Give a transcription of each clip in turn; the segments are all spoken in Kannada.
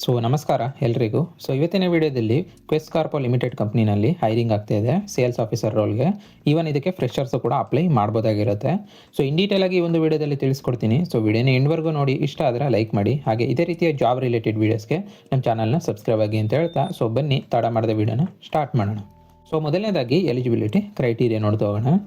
ಸೊ ನಮಸ್ಕಾರ ಎಲ್ರಿಗೂ. ಸೊ ಇವತ್ತಿನ ವಿಡಿಯೋದಲ್ಲಿ ಕ್ವೆಸ್ಟ್ ಕಾರ್ಪೊ ಲಿಮಿಟೆಡ್ ಕಂಪ್ನಿನಲ್ಲಿ ಹೈರಿಂಗ್ ಆಗ್ತಾ ಇದೆ ಸೇಲ್ಸ್ ಆಫೀಸರ್ ರೋಲ್ಗೆ. ಈವನ್ ಇದಕ್ಕೆ ಫ್ರೆಷರ್ಸ್ ಕೂಡ ಅಪ್ಲೈ ಮಾಡ್ಬೋದಾಗಿರುತ್ತೆ. ಸೊ ಇನ್ ಡೀಟೇಲ್ ಆಗಿ ಈ ಒಂದು ವಿಡಿಯೋದಲ್ಲಿ ತಿಳಿಸ್ಕೊಡ್ತೀನಿ. ಸೊ ವಿಡಿಯೋನ ಎಂಡ್ವರೆಗೂ ನೋಡಿ, ಇಷ್ಟ ಆದರೆ ಲೈಕ್ ಮಾಡಿ, ಹಾಗೆ ಇದೇ ರೀತಿಯ ಜಾಬ್ ರಿಲೇಟೆಡ್ ವೀಡಿಯೋಸ್ಗೆ ನಮ್ಮ ಚಾನಲ್ನ ಸಬ್ಸ್ಕ್ರೈಬ್ ಆಗಿ ಅಂತ ಹೇಳ್ತಾ, ಸೊ ಬನ್ನಿ ತಡ ಮಾಡದ ವಿಡಿಯೋನ ಸ್ಟಾರ್ಟ್ ಮಾಡೋಣ. ಸೊ ಮೊದಲನೇದಾಗಿ ಎಲಿಜಿಬಿಲಿಟಿ ಕ್ರೈಟೀರಿಯಾ ನೋಡ್ತಾ ಹೋಗೋಣ.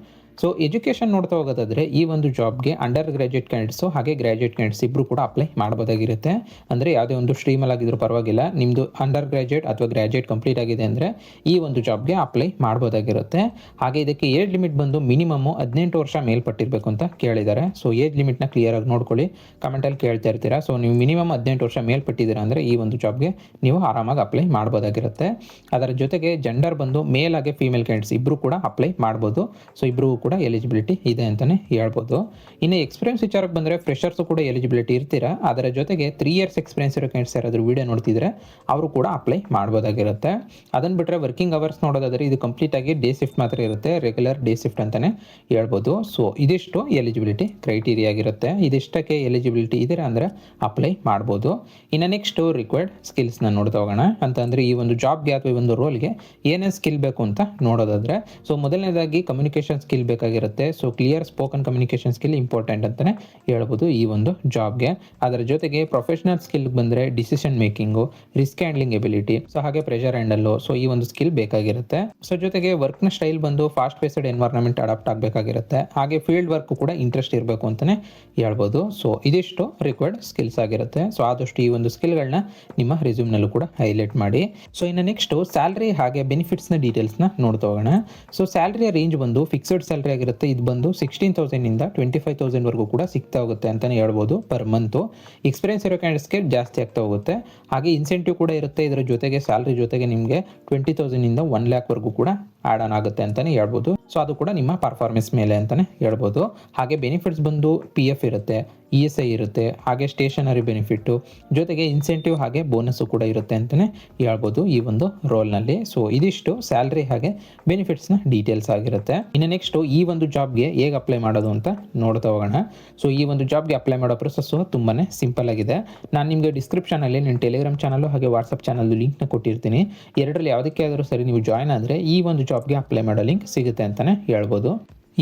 ಸೊ ಎಜುಕೇಷನ್ ನೋಡ್ತಾ ಹೋಗೋದಾದರೆ ಈ ಒಂದು ಜಾಬ್ಗೆ ಅಂಡರ್ ಗ್ರಾಜ್ಯುಯೇಟ್ ಕ್ಯಾಂಡಿಡೇಟ್ಸು ಹಾಗೆ ಗ್ರಾಜ್ಯುಯೇಟ್ ಕ್ಯಾಂಡಿಡೇಟ್ಸ್ ಇಬ್ಬರು ಕೂಡ ಅಪ್ಲೈ ಮಾಡ್ಬೋದಾಗಿರುತ್ತೆ. ಅಂದರೆ ಯಾವುದೇ ಒಂದು ಸ್ಟ್ರೀಮಲ್ಲಿ ಆಗಿದ್ರೂ ಪರವಾಗಿಲ್ಲ, ನಿಮ್ಮದು ಅಂಡರ್ ಗ್ರಾಜ್ಯುಯೇಟ್ ಅಥವಾ ಗ್ರಾಜ್ಯುಯೇಟ್ ಕಂಪ್ಲೀಟ್ ಆಗಿದೆ ಅಂದರೆ ಈ ಒಂದು ಜಾಬ್ಗೆ ಅಪ್ಲೈ ಮಾಡ್ಬೋದಾಗಿರುತ್ತೆ. ಹಾಗೆ ಇದಕ್ಕೆ ಏಜ್ ಲಿಮಿಟ್ ಬಂದು ಮಿನಿಮಮ್ಮು 18 ವರ್ಷ ಮೇಲ್ಪಟ್ಟಿರಬೇಕು ಅಂತ ಕೇಳಿದ್ದಾರೆ. ಸೊ ಏಜ್ ಲಿಮಿಟ್ನ ಕ್ಲಿಯರಾಗಿ ನೋಡ್ಕೊಳ್ಳಿ, ಕಮೆಂಟಲ್ಲಿ ಕೇಳ್ತಾ ಇರ್ತೀರಾ. ಸೊ ನೀವು ಮಿನಿಮಮ್ 18 ವರ್ಷ ಮೇಲ್ಪಟ್ಟಿದ್ದೀರಾ ಅಂದರೆ ಈ ಒಂದು ಜಾಬ್ಗೆ ನೀವು ಆರಾಮಾಗಿ ಅಪ್ಲೈ ಮಾಡ್ಬೋದಾಗಿರುತ್ತೆ. ಅದರ ಜೊತೆಗೆ ಜೆಂಡರ್ ಬಂದು ಮೇಲ್ ಹಾಗೆ ಫೀಮೇಲ್ ಕ್ಯಾಂಡಿಡೇಟ್ಸ್ ಇಬ್ಬರು ಕೂಡ ಅಪ್ಲೈ ಮಾಡ್ಬೋದು. ಸೊ ಇಬ್ಬರು ಕೂಡ ಎಲಿಜಿಬಿಲಿಟಿ ಇದೆ ಅಂತಲೇ ಹೇಳ್ಬೋದು. ಇನ್ನು ಎಕ್ಸ್ಪೀರಿಯನ್ಸ್ ವಿಚಾರಕ್ಕೆ ಬಂದರೆ ಫ್ರೆಷರ್ಸು ಕೂಡ ಎಲಿಜಿಬಿಲಿಟಿ ಇರ್ತೀರಾ. ಅದರ ಜೊತೆಗೆ 3 ಇಯರ್ಸ್ ಎಕ್ಸ್ಪೀರಿಯನ್ಸ್ ಇರೋ ಕ್ಯಾಂಡಿಡೇಟ್ಸ್ ಯಾರಾದರೂ ವಿಡಿಯೋ ನೋಡ್ತಿದ್ರೆ ಅವರು ಕೂಡ ಅಪ್ಲೈ ಮಾಡ್ಬೋದಾಗಿರುತ್ತೆ. ಅದನ್ನು ಬಿಟ್ಟರೆ ವರ್ಕಿಂಗ್ ಅವರ್ಸ್ ನೋಡೋದಾದರೆ ಇದು ಕಂಪ್ಲೀಟಾಗಿ ಡೇ ಶಿಫ್ಟ್ ಮಾತ್ರ ಇರುತ್ತೆ, ರೆಗ್ಯುಲರ್ ಡೇ ಶಿಫ್ಟ್ ಅಂತಲೇ ಹೇಳ್ಬೋದು. ಸೊ ಇದಿಷ್ಟು ಎಲಿಜಿಬಿಲಿಟಿ ಕ್ರೈಟೀರಿಯಾ ಆಗಿರುತ್ತೆ. ಇದಿಷ್ಟಕ್ಕೆ ಎಲಿಜಿಬಿಲಿಟಿ ಇದೀರಾ ಅಂದರೆ ಅಪ್ಲೈ ಮಾಡ್ಬೋದು. ಇನ್ನು ನೆಕ್ಸ್ಟು ರಿಕ್ವೈರ್ಡ್ ಸ್ಕಿಲ್ಸ್ನ ನೋಡ್ತಾ ಹೋಗೋಣ. ಅಂತಂದರೆ ಈ ಒಂದು ಜಾಬ್ಗೆ ಅಥವಾ ಈ ಒಂದು ರೋಲ್ಗೆ ಏನೇನು ಸ್ಕಿಲ್ ಬೇಕು ಅಂತ ನೋಡೋದಾದರೆ, ಸೊ ಮೊದಲನೇದಾಗಿ ಕಮ್ಯುನಿಕೇಷನ್ ಸ್ಕಿಲ್ ಬೇಕಾಗಿರುತ್ತೆ. So clear spoken communication skill important ಅಂತಲೇ ಹೇಳ್ಬೋದು ಈ ಒಂದು ಜಾಬ್ಗೆ. ಅದರ ಜೊತೆಗೆ ಪ್ರೊಫೆಷನಲ್ ಸ್ಕಿಲ್ ಬಂದರೆ decision making, risk handling ability, so ಹಾಗೆ ಪ್ರೆಷರ್ ಹ್ಯಾಂಡಲ್ಲು, ಸೊ ಈ ಒಂದು ಸ್ಕಿಲ್ ಬೇಕಾಗಿರುತ್ತೆ. ಸೊ ಜೊತೆಗೆ ವರ್ಕ್ನ ಸ್ಟೈಲ್ ಬಂದು ಫಾಸ್ಟ್ ಪೇಸ್ಡ್ ಎನ್ವೈರನ್ಮೆಂಟ್ ಅಡಾಪ್ಟ್ ಆಗಬೇಕಾಗಿರುತ್ತೆ. ಹಾಗೆ ಫೀಲ್ಡ್ ವರ್ಕ್ ಕೂಡ ಇಂಟ್ರೆಸ್ಟ್ ಇರಬೇಕು ಅಂತಲೇ ಹೇಳ್ಬೋದು. ಸೊ ಇದಿಷ್ಟು ರಿಕ್ವೈರ್ಡ್ ಸ್ಕಿಲ್ಸ್ ಆಗಿರುತ್ತೆ. ಸೊ ಆದಷ್ಟು ಈ ಒಂದು ಸ್ಕಿಲ್ಗಳನ್ನ ನಿಮ್ಮ ರೆಸ್ಯೂಮ್ನಲ್ಲೂ ಕೂಡ ಹೈಲೈಟ್ ಮಾಡಿ. ಸೊ ಇನ್ನು ನೆಕ್ಸ್ಟು ಸ್ಯಾಲ್ರಿ ಹಾಗೆ ಬೆನಿಫಿಟ್ಸ್ನ ಡೀಟೇಲ್ಸ್ನ ನೋಡ್ತಾ ಹೋಗೋಣ. ಸೊ ಸ್ಯಾಲ್ರಿಯ ರೇಂಜ್ ಬಂದು ಫಿಕ್ಸ್ಡ್ ಸ್ಯಾಲ್ರಿ ಆಗಿರುತ್ತೆ. ಇದು ಬಂದು 16,000 ಇಂದ 25,000 ವರೆಗೂ ಕೂಡ ಸಿಗ್ತಾ ಹೋಗುತ್ತೆ ಅಂತಲೇ ಹೇಳ್ಬೋದು ಪರ್ ಮಂತು. ಎಕ್ಸ್ಪೀರಿಯನ್ಸ್ ಇರೋ ಕ್ಯಾಂಡಿಡೇಟ್ಸ್ಗೆ ಜಾಸ್ತಿ ಆಗ್ತಾ ಹೋಗುತ್ತೆ. ಹಾಗೆ ಇನ್ಸೆಂಟಿವ್ ಕೂಡ ಇರುತ್ತೆ. ಇದರ ಜೊತೆಗೆ ಸ್ಯಾಲ್ರಿ ಜೊತೆಗೆ ನಿಮಗೆ 20,000 ಇಂದ 1 lakh ವರೆಗೂ ಕೂಡ ಆ್ಯಡ್ ಆನ್ ಆಗುತ್ತೆ ಅಂತಲೇ ಹೇಳ್ಬೋದು. ಸೊ ಅದು ಕೂಡ ನಿಮ್ಮ ಪರ್ಫಾರ್ಮೆನ್ಸ್ ಮೇಲೆ ಅಂತಲೇ ಹೇಳ್ಬೋದು. ಹಾಗೆ ಬೆನಿಫಿಟ್ಸ್ ಬಂದು PF ಇರುತ್ತೆ, ESI ಇರುತ್ತೆ, ಹಾಗೆ ಸ್ಟೇಷನರಿ ಬೆನಿಫಿಟ್ಟು ಜೊತೆಗೆ ಇನ್ಸೆಂಟಿವ್ ಹಾಗೆ ಬೋನಸ್ಸು ಕೂಡ ಇರುತ್ತೆ ಅಂತಲೇ ಹೇಳ್ಬೋದು ಈ ಒಂದು ರೋಲ್ನಲ್ಲಿ. ಸೊ ಇದಿಷ್ಟು ಸ್ಯಾಲ್ರಿ ಹಾಗೆ ಬೆನಿಫಿಟ್ಸ್ನ ಡೀಟೇಲ್ಸ್ ಆಗಿರುತ್ತೆ. ಇನ್ನು ನೆಕ್ಸ್ಟು ಈ ಒಂದು ಜಾಬ್ಗೆ ಹೇಗೆ ಅಪ್ಲೈ ಮಾಡೋದು ಅಂತ ನೋಡ್ತಾ ಹೋಗೋಣ. ಸೊ ಈ ಒಂದು ಜಾಬ್ಗೆ ಅಪ್ಲೈ ಮಾಡೋ ಪ್ರೊಸೆಸ್ಸು ತುಂಬಾ ಸಿಂಪಲ್ ಆಗಿದೆ. ನಾನು ನಿಮಗೆ ಡಿಸ್ಕ್ರಿಪ್ಷನಲ್ಲಿ ನನ್ನ ಟೆಲಿಗ್ರಾಮ್ ಚಾನಲ್ಲು ಹಾಗೆ ವಾಟ್ಸಪ್ ಚಾನಲ್ದು ಲಿಂಕ್ನ ಕೊಟ್ಟಿರ್ತೀನಿ. ಎರಡರಲ್ಲಿ ಯಾವುದಕ್ಕೆ ಆದರೂ ಸರಿ ನೀವು ಜಾಯ್ನ್ ಆದರೆ ಈ ಒಂದು ಜಾಬ್ಗೆ ಅಪ್ಲೈ ಮಾಡೋ ಲಿಂಕ್ ಸಿಗುತ್ತೆ ಅಂತಲೇ ಹೇಳ್ಬೋದು.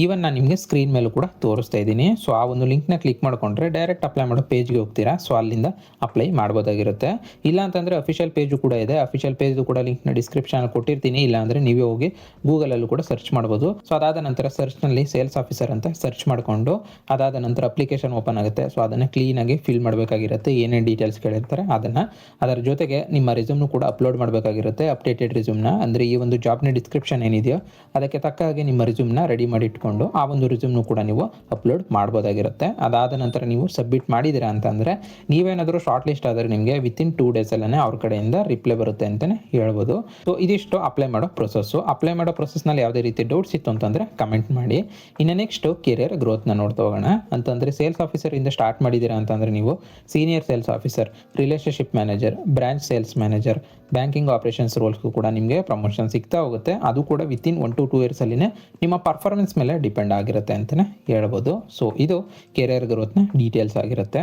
ಈವನ್ ನಾನು ನಿಮಗೆ ಸ್ಕ್ರೀನ್ ಮೇಲೂ ಕೂಡ ತೋರಿಸ್ತಾ ಇದ್ದೀನಿ. ಸೊ ಆ ಒಂದು ಲಿಂಕ್ನ ಕ್ಲಿಕ್ ಮಾಡಿಕೊಂಡ್ರೆ ಡೈರೆಕ್ಟ್ ಅಪ್ಲೈ ಮಾಡೋ ಪೇಜ್ಗೆ ಹೋಗ್ತೀರಾ. ಸೊ ಅಲ್ಲಿಂದ ಅಪ್ಲೈ ಮಾಡ್ಬೋದಾಗಿರುತ್ತೆ. ಇಲ್ಲ ಅಂತಂದರೆ ಅಫಿಷಿಯಲ್ ಪೇಜು ಕೂಡ ಇದೆ. ಅಫಿಷಿಯಲ್ ಪೇಜ್ದು ಕೂಡ ಲಿಂಕ್ನ ಡಿಸ್ಕ್ರಿಪ್ಷನಲ್ಲಿ ಕೊಟ್ಟಿರ್ತೀನಿ. ಇಲ್ಲ ಅಂದರೆ ನೀವೇ ಹೋಗಿ ಗೂಗಲಲ್ಲೂ ಕೂಡ ಸರ್ಚ್ ಮಾಡ್ಬೋದು. ಸೊ ಅದಾದ ನಂತರ ಸರ್ಚ್ನಲ್ಲಿ ಸೇಲ್ಸ್ ಆಫೀಸರ್ ಅಂತ ಸರ್ಚ್ ಮಾಡಿಕೊಂಡು ಅದಾದ ನಂತರ ಅಪ್ಲಿಕೇಶನ್ ಓಪನ್ ಆಗುತ್ತೆ. ಸೊ ಅದನ್ನು ಕ್ಲೀನಾಗಿ ಫಿಲ್ ಮಾಡಬೇಕಾಗಿರುತ್ತೆ. ಏನೇನು ಡೀಟೇಲ್ಸ್ ಕೇಳಿರ್ತಾರೆ ಅದನ್ನು. ಅದರ ಜೊತೆಗೆ ನಿಮ್ಮ ರೆಸ್ಯೂಮ್ನು ಕೂಡ ಅಪ್ಲೋಡ್ ಮಾಡಬೇಕಾಗಿರುತ್ತೆ, ಅಪ್ಡೇಟೆಡ್ ರೆಸ್ಯೂಮ್ನ. ಅಂದರೆ ಈ ಒಂದು ಜಾಬ್ನ ಡಿಸ್ಕ್ರಿಪ್ಷನ್ ಏನಿದೆಯೋ ಅದಕ್ಕೆ ತಕ್ಕ ಹಾಗೆ ನಿಮ್ಮ ರೆಸ್ಯೂಮ್ನ ರೆಡಿ ಮಾಡಿ ಇಟ್ಕೊಂಡು ಆ ಒಂದು ರೆಸ್ಯೂಮ್ನು ಕೂಡ ನೀವು ಅಪ್ಲೋಡ್ ಮಾಡ್ಬೋದಾಗಿರುತ್ತೆ. ಅದಾದ ನಂತರ ನೀವು ಸಬ್ಮಿಟ್ ಮಾಡಿದ್ದೀರಾ ಅಂತಂದರೆ ನೀವೇನಾದರೂ ಶಾರ್ಟ್ ಲಿಸ್ಟ್ ಆದರೆ ನಿಮಗೆ ವಿತಿನ್ 2 ಡೇಸಲ್ಲೇ ಅವ್ರ ಕಡೆಯಿಂದ ರಿಪ್ಲೈ ಬರುತ್ತೆ ಅಂತಲೇ ಹೇಳ್ಬೋದು. ಸೊ ಇದಿಷ್ಟು ಅಪ್ಲೈ ಮಾಡೋ ಪ್ರೊಸೆಸ್ಸು. ಅಪ್ಲೈ ಮಾಡೋ ಪ್ರೊಸೆಸ್ನಲ್ಲಿ ಯಾವುದೇ ರೀತಿ ಡೌಟ್ಸ್ ಇತ್ತು ಅಂತಂದರೆ ಕಮೆಂಟ್ ಮಾಡಿ. ಇನ್ನು ನೆಕ್ಸ್ಟು ಕೆರಿಯರ್ ಗ್ರೋತ್ನ ನೋಡ್ತಾ ಹೋಗೋಣ. ಅಂತಂದರೆ ಸೇಲ್ಸ್ ಆಫೀಸರಿಂದ ಸ್ಟಾರ್ಟ್ ಮಾಡಿದ್ದೀರಾ ಅಂತಂದರೆ ನೀವು senior sales officer, relationship manager, branch sales manager, banking operations ರೋಲ್ಸ್ಗೂ ಕೂಡ ನಿಮಗೆ ಪ್ರಮೋಷನ್ ಸಿಗ್ತಾ ಹೋಗುತ್ತೆ. ಅದು ಕೂಡ ವಿತಿನ್ 1 to 2 ಇಯರ್ಸಲ್ಲಿನೇ ನಿಮ್ಮ ಪರ್ಫಾರ್ಮೆನ್ಸ್ ಮೇಲೆ ಡಿಪೆಂಡ್ ಆಗಿರುತ್ತೆ ಅಂತಲೇ ಹೇಳ್ಬೋದು. ಸೊ ಇದು ಕೆರಿಯರ್ ಗ್ರೋತ್ನ ಡೀಟೇಲ್ಸ್ ಆಗಿರುತ್ತೆ.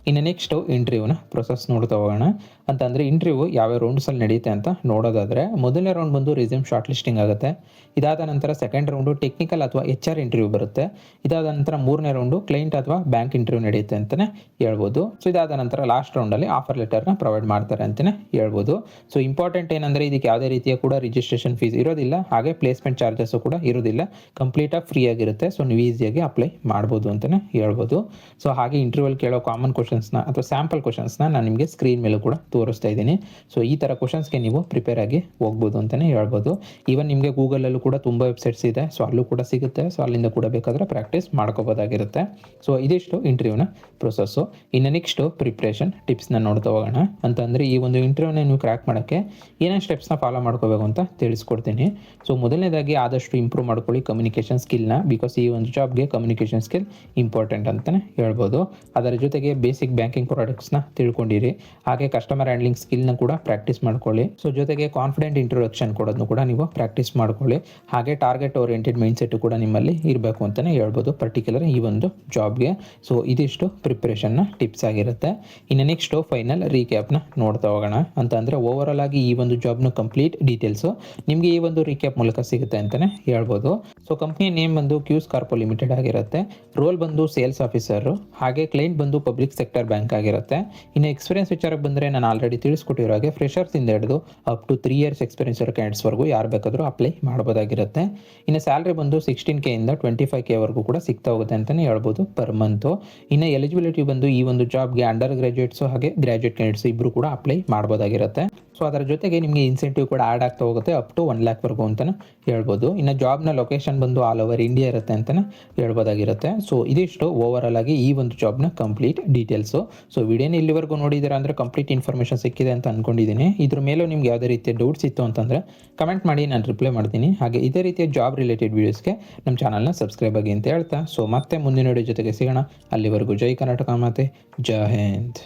ಇನ್ನು ನೆಕ್ಸ್ಟು ಇಂಟರ್ವ್ಯೂನ ಪ್ರೊಸೆಸ್ ನೋಡ್ತಾ ಹೋಗೋಣ. ಅಂತಂದರೆ ಇಂಟರ್ವ್ಯೂ ಯಾವ್ಯಾವ ರೌಂಡ್ಸಲ್ಲಿ ನಡೆಯುತ್ತೆ ಅಂತ ನೋಡೋದಾದರೆ, ಮೊದಲನೇ ರೌಂಡ್ ಬಂದು ರೆಸ್ಯೂಮ್ ಶಾರ್ಟ್ ಲಿಸ್ಟಿಂಗ್ ಆಗುತ್ತೆ. ಇದಾದ ನಂತರ ಸೆಕೆಂಡ್ ರೌಂಡು ಟೆಕ್ನಿಕಲ್ ಅಥವಾ HR ಇಂಟರ್ವ್ಯೂ ಬರುತ್ತೆ. ಇದಾದ ನಂತರ ಮೂರನೇ ರೌಂಡು ಕ್ಲೈಂಟ್ ಅಥವಾ ಬ್ಯಾಂಕ್ ಇಂಟರ್ವ್ಯೂ ನಡೆಯುತ್ತೆ ಅಂತಲೇ ಹೇಳ್ಬೋದು. ಸೊ ಇದಾದ ನಂತರ ಲಾಸ್ಟ್ ರೌಂಡಲ್ಲಿ ಆಫರ್ ಲೆಟರ್ನ ಪ್ರೊವೈಡ್ ಮಾಡ್ತಾರೆ ಅಂತಲೇ ಹೇಳ್ಬೋದು. ಸೊ ಇಂಪಾರ್ಟೆಂಟ್ ಏನಂದರೆ ಇದಕ್ಕೆ ಯಾವುದೇ ರೀತಿಯ ಕೂಡ ರಿಜಿಸ್ಟ್ರೇಷನ್ ಫೀಸ್ ಇರೋದಿಲ್ಲ, ಹಾಗೆ ಪ್ಲೇಸ್ಮೆಂಟ್ ಚಾರ್ಜಸ್ಸು ಕೂಡ ಇರೋದಿಲ್ಲ. ಕಂಪ್ಲೀಟಾಗಿ ಫ್ರೀ ಆಗಿರುತ್ತೆ. ಸೊ ನೀವು ಈಸಿಯಾಗಿ ಅಪ್ಲೈ ಮಾಡ್ಬೋದು ಅಂತಲೇ ಹೇಳ್ಬೋದು. ಸೊ ಹಾಗೆ ಇಂಟರ್ವ್ಯೂಲ್ಲಿ ಕೇಳೋ ಕಾಮನ್ ಕ್ವಶನ್ಸ್ನ ಅಥವಾ ಸ್ಯಾಂಪಲ್ ಕ್ವಶನ್ಸ್ನ ನಾನು ನಿಮಗೆ ಸ್ಕ್ರೀನ್ ಮೇಲೂ ಕೂಡ ತೋರಿಸ್ತಾ ಇದ್ದೀನಿ. ಸೊ ಈ ಥರ ಕ್ವಶನ್ಸ್ಗೆ ನೀವು ಪ್ರಿಪೇರ್ ಆಗಿ ಹೋಗ್ಬೋದು ಅಂತಲೇ ಹೇಳ್ಬೋದು. ಈವನ್ ನಿಮಗೆ ಗೂಗಲಲ್ಲೂ ಕೂಡ ತುಂಬ ವೆಬ್ಸೈಟ್ಸ್ ಇದೆ. ಸೊ ಅಲ್ಲೂ ಕೂಡ ಸಿಗುತ್ತೆ. ಸೊ ಅಲ್ಲಿಂದ ಕೂಡ ಬೇಕಾದರೆ ಪ್ರಾಕ್ಟೀಸ್ ಮಾಡ್ಕೋಬೋದಾಗಿರುತ್ತೆ. ಸೊ ಇದಿಷ್ಟು ಇಂಟರ್ವ್ಯೂನ ಪ್ರೊಸೆಸ್ಸು. ಇನ್ನು ನೆಕ್ಸ್ಟು ಪ್ರಿಪ್ರೇಷನ್ ಟಿಪ್ಸ್ನ ನೋಡ್ತಾ ಹೋಗೋಣ. ಅಂತಂದರೆ ಈ ಒಂದು ಇಂಟರ್ವ್ಯೂನ ನೀವು ಕ್ರ್ಯಾಕ್ ಮಾಡೋಕ್ಕೆ ಏನೇನು ಸ್ಟೆಪ್ಸ್ನ ಫಾಲೋ ಮಾಡ್ಕೋಬೇಕು ಅಂತ ತಿಳಿಸ್ಕೊಡ್ತೀನಿ. ಸೊ ಮೊದಲನೇದಾಗಿ ಆದಷ್ಟು ಇಂಪ್ರೂವ್ ಮಾಡ್ಕೊಳ್ಳಿ ಕಮ್ಯುನಿಕೇಷನ್ ಸ್ಕಿಲ್ನ. ಸ್ಕಿಲ್ನ, ಬಿಕಾಸ್ ಈ ಒಂದು ಜಾಬ್ಗೆ ಕಮ್ಯುನಿಕೇಷನ್ ಸ್ಕಿಲ್ ಇಂಪಾರ್ಟೆಂಟ್ ಅಂತಲೇ ಹೇಳ್ಬೋದು. ಅದರ ಜೊತೆಗೆ ಬೇಸಿಕ್ ಬ್ಯಾಂಕಿಂಗ್ ಪ್ರಾಡಕ್ಟ್ಸ್ನ ತಿಳ್ಕೊಂಡಿರಿ, ಹಾಗೆ ಕಸ್ಟಮರ್ ಹ್ಯಾಂಡ್ಲಿಂಗ್ ಸ್ಕಿಲ್ನ ಕೂಡ ಪ್ರಾಕ್ಟೀಸ್ ಮಾಡ್ಕೊಳ್ಳಿ. ಸೊ ಜೊತೆಗೆ ಕಾನ್ಫಿಡೆಂಟ್ ಇಂಟ್ರೊಡಕ್ಷನ್ ಕೊಡೋದನ್ನು ಕೂಡ ನೀವು ಪ್ರಾಕ್ಟೀಸ್ ಮಾಡ್ಕೊಳ್ಳಿ. ಹಾಗೆ ಟಾರ್ಗೆಟ್ ಓರಿಯೆಂಟೆಡ್ ಮೈಂಡ್ಸೆಟ್ ಕೂಡ ನಿಮ್ಮಲ್ಲಿ ಇರಬೇಕು ಅಂತಲೇ ಹೇಳ್ಬೋದು, ಪರ್ಟಿಕ್ಯುಲರ್ ಈ ಒಂದು ಜಾಬ್ಗೆ. ಸೊ ಇದಿಷ್ಟು ಪ್ರಿಪ್ರೇಷನ್ನ ಟಿಪ್ಸ್ ಆಗಿರುತ್ತೆ. ಇನ್ನು ನೆಕ್ಸ್ಟು ಫೈನಲ್ ರೀಕ್ಯಾಪ್ನ ನೋಡ್ತಾ ಹೋಗೋಣ. ಅಂತಂದರೆ ಓವರಾಲ್ ಆಗಿ ಈ ಒಂದು ಜಾಬ್ನ ಕಂಪ್ಲೀಟ್ ಡೀಟೇಲ್ಸು ನಿಮಗೆ ಈ ಒಂದು ರೀಕ್ಯಾಪ್ ಮೂಲಕ ಸಿಗುತ್ತೆ ಅಂತಲೇ ಹೇಳ್ಬೋದು. ಸೊ ಕಂಪ್ನಿ ನೇಮ್ ಬಂದು ಕ್ಯೂಸ್ ಕಾರ್ಪೊ ಲಿಮಿಟೆಡ್ ಆಗಿರುತ್ತೆ. ರೋಲ್ ಬಂದು ಸೇಲ್ಸ್ ಆಫೀಸರು, ಹಾಗೆ ಕ್ಲೈಂಟ್ ಬಂದು ಪಬ್ಲಿಕ್ ಸೆಕ್ಟರ್ ಬ್ಯಾಂಕ್ ಆಗಿರುತ್ತೆ. ಇನ್ನು ಎಕ್ಸ್ಪೀರಿಯನ್ಸ್ ವಿಚಾರಕ್ಕೆ ಬಂದರೆ ನಾನು ಆಲ್ರೆಡಿ ತಿಳಿಸ್ಕೊಟ್ಟಿರೋ ಹಾಗೆ ಫ್ರೆಷರ್ಸಿಂದ ಹಿಡಿದು ಅಪ್ ಟು 3 years ಎಕ್ಸ್ಪೀರಿಯನ್ಸ್ ಇರೋ ಕ್ಯಾಂಡಿಡೇಟ್ಸ್ವರೆಗೂ ಯಾರು ಬೇಕಾದರೂ ಅಪ್ಲೈ ಮಾಡ್ಬೋದಾಗಿರುತ್ತೆ. ಇನ್ನು ಸ್ಯಾಲ್ರಿ ಬಂದು 16K ಇಂದ 25K ವರೆಗೂ ಕೂಡ ಸಿಗ್ತಾ ಹೋಗುತ್ತೆ ಅಂತಲೇ ಹೇಳ್ಬೋದು ಪರ್ ಮಂತು. ಇನ್ನು ಎಲಿಜಿಬಿಲಿಟಿ ಬಂದು ಈ ಒಂದು ಜಾಬ್ಗೆ ಅಂಡರ್ ಗ್ರಾಜುಯೇಟ್ಸು ಹಾಗೆ ಗ್ರಾಜುಯೇಟ್ ಕ್ಯಾಂಡಿಡೇಟ್ಸ್ ಇಬ್ಬರು ಕೂಡ ಅಪ್ಲೈ ಮಾಡ್ಬೋದಾಗಿರುತ್ತೆ. ಸೊ ಅದರ ಜೊತೆಗೆ ನಿಮಗೆ ಇನ್ಸೆಂಟಿವ್ ಕೂಡ ಆ್ಯಡ್ ಆಗ್ತಾ ಹೋಗುತ್ತೆ ಅಪ್ ಟು 1 lakh ವರೆಗೂ ಅಂತಲೇ ಹೇಳ್ಬೋದು. ಇನ್ನು ಜಾಬ್ನ ಲೊಕೇಶನ್ ಬಂದು ಆಲ್ ಓವರ್ ಇಂಡಿಯಾ ಇರುತ್ತೆ ಅಂತಲೇ ಹೇಳ್ಬೋದಾಗಿರುತ್ತೆ. ಸೊ ಇದಿಷ್ಟು ಓವರಾಲ್ ಆಗಿ ಈ ಒಂದು ಜಾಬ್ನ ಕಂಪ್ಲೀಟ್ ಡೀಟೇಲ್ಸು. ಸೊ ವಿಡಿಯೋನ ಇಲ್ಲಿವರೆಗೂ ನೋಡಿದ್ದೀರಾ ಅಂದರೆ ಕಂಪ್ಲೀಟ್ ಇನ್ಫಾರ್ಮೇಷನ್ ಸಿಕ್ಕಿದೆ ಅಂತ ಅಂದ್ಕೊಂಡಿದ್ದೀನಿ. ಇದ್ರ ಮೇಲೂ ನಿಮ್ಗೆ ಯಾವುದೇ ರೀತಿಯ ಡೌಟ್ಸ್ ಇತ್ತು ಅಂತಂದರೆ ಕಮೆಂಟ್ ಮಾಡಿ, ನಾನು ರಿಪ್ಲೈ ಮಾಡ್ತೀನಿ. ಹಾಗೆ ಇದೇ ರೀತಿಯ ಜಾಬ್ ರಿಲೇಟೆಡ್ ವೀಡಿಯೋಸ್ಗೆ ನಮ್ಮ ಚಾನಲ್ನ ಸಬ್ಸ್ಕ್ರೈಬ್ ಆಗಿ ಅಂತ ಹೇಳ್ತಾ, ಸೊ ಮತ್ತೆ ಮುಂದಿನ ವಿಡಿಯೋ ಜೊತೆಗೆ ಸಿಗೋಣ. ಅಲ್ಲಿವರೆಗೂ ಜೈ ಕರ್ನಾಟಕ ಮಾತೆ, ಜೈ ಹಿಂದ್.